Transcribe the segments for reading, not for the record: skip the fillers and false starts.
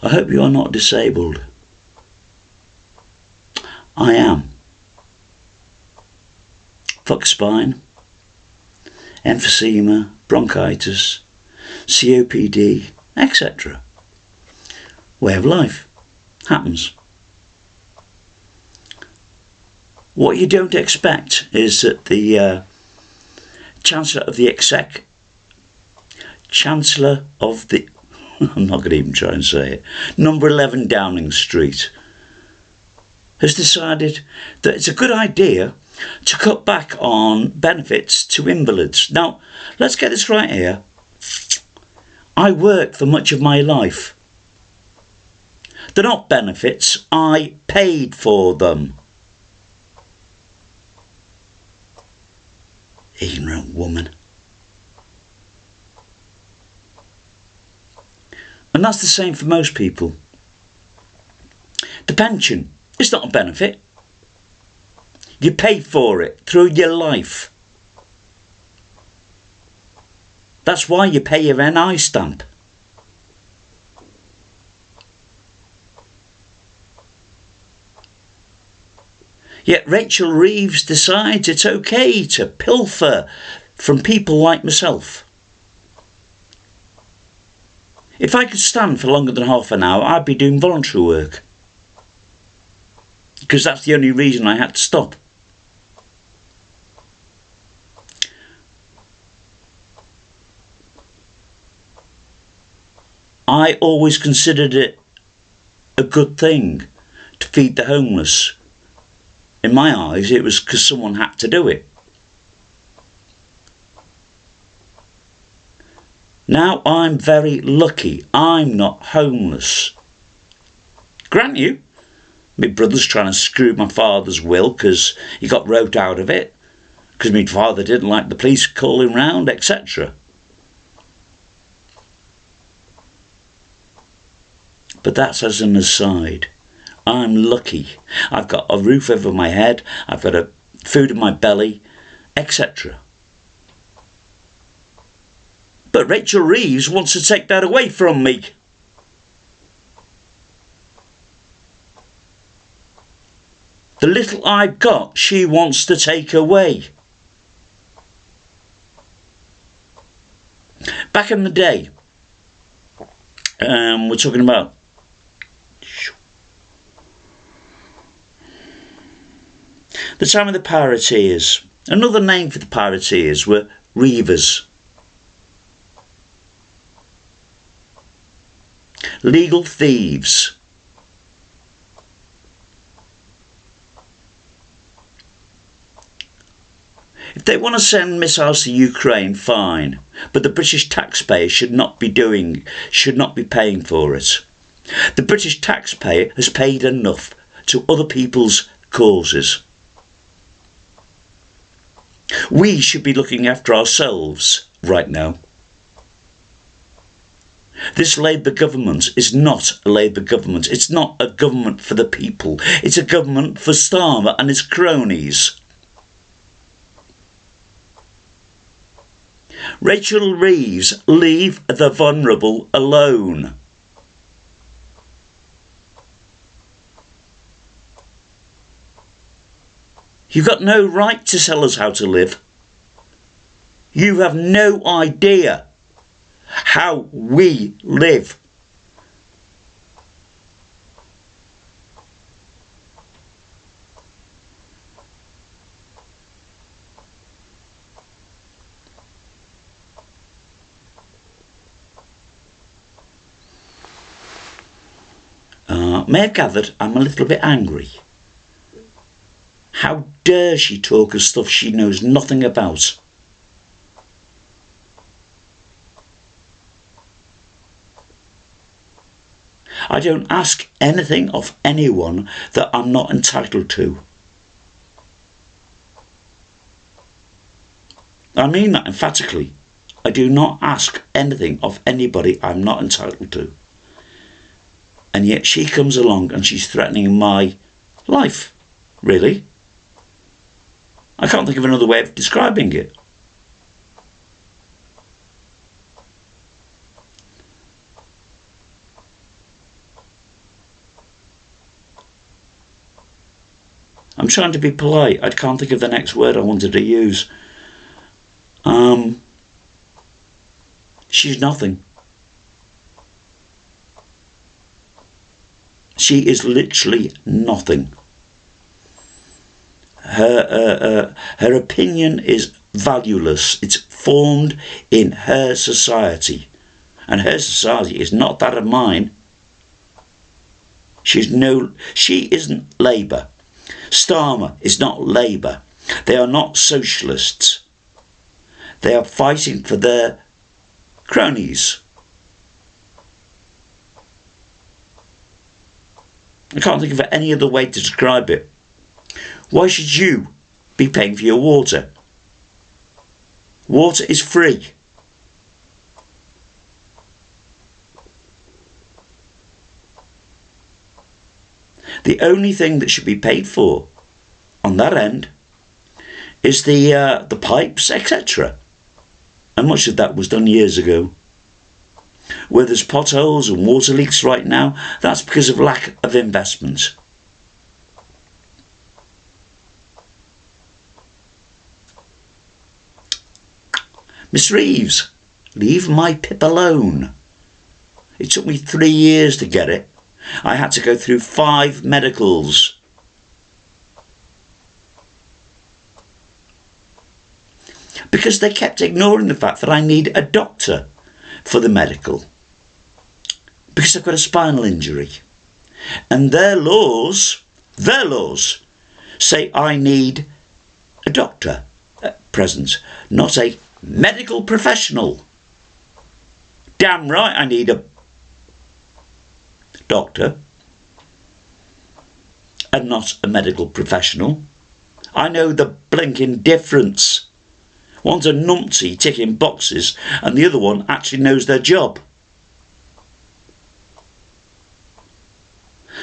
I hope you are not disabled. I am. Fuck spine, emphysema, bronchitis, COPD, etc. Way of life. Happens. What you don't expect is that the Chancellor of the I'm not going to even try and say it, number 11 Downing Street, has decided that it's a good idea to cut back on benefits to invalids. Now, let's get this right here. I worked for much of my life. They're not benefits, I paid for them. Ignorant woman. And that's the same for most people. The pension is not a benefit. You pay for it through your life. That's why you pay your NI stamp. Yet Rachel Reeves decides it's okay to pilfer from people like myself. If I could stand for longer than half an hour, I'd be doing voluntary work. Because that's the only reason I had to stop. I always considered it a good thing to feed the homeless. In my eyes, it was because someone had to do it. Now I'm very lucky. I'm not homeless. Grant you, my brother's trying to screw my father's will because he got wrote out of it, because my father didn't like the police calling round, etc. But that's as an aside. I'm lucky. I've got a roof over my head, I've got food in my belly, etc. But Rachel Reeves wants to take that away from me. The little I've got, she wants to take away. Back in the day, we're talking about the time of the pirateers. Another name for the pirateers were reevers. Legal thieves. If they want to send missiles to Ukraine, fine, but the British taxpayer should not be paying for it. The British taxpayer has paid enough to other people's causes. We should be looking after ourselves right now. This Labour government is not a Labour government. It's not a government for the people. It's a government for Starmer and his cronies. Rachel Reeves, leave the vulnerable alone. You've got no right to tell us how to live. You have no idea how we live. May have gathered I'm a little bit angry. How dare she talk of stuff she knows nothing about? I don't ask anything of anyone that I'm not entitled to. I mean that emphatically. I do not ask anything of anybody I'm not entitled to. And yet she comes along and she's threatening my life. Really? I can't think of another way of describing it. I'm trying to be polite. I can't think of the next word I wanted to use. She's nothing. She is literally nothing. Her opinion is valueless. It's formed in her society. And her society is not that of mine. She isn't Labour. Starmer is not Labour. They are not socialists. They are fighting for their cronies. I can't think of any other way to describe it. Why should you be paying for your water? Water is free. The only thing that should be paid for on that end is the pipes, etc. And much of that was done years ago. Where there's potholes and water leaks right now, that's because of lack of investment. Miss Reeves, leave my pip alone. It took me 3 years to get it. I had to go through 5 medicals. Because they kept ignoring the fact that I need a doctor for the medical. Because I've got a spinal injury. And their laws say I need a doctor at present, not a medical professional. Damn right I need a doctor and not a medical professional. I know the blinking difference. One's a numpty ticking boxes and the other one actually knows their job.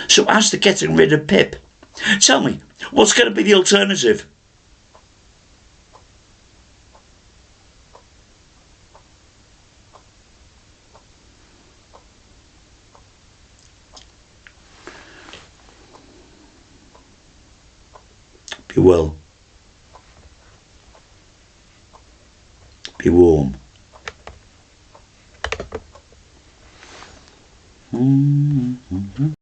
So as to getting rid of Pip, tell me, what's going to be the alternative? Be well.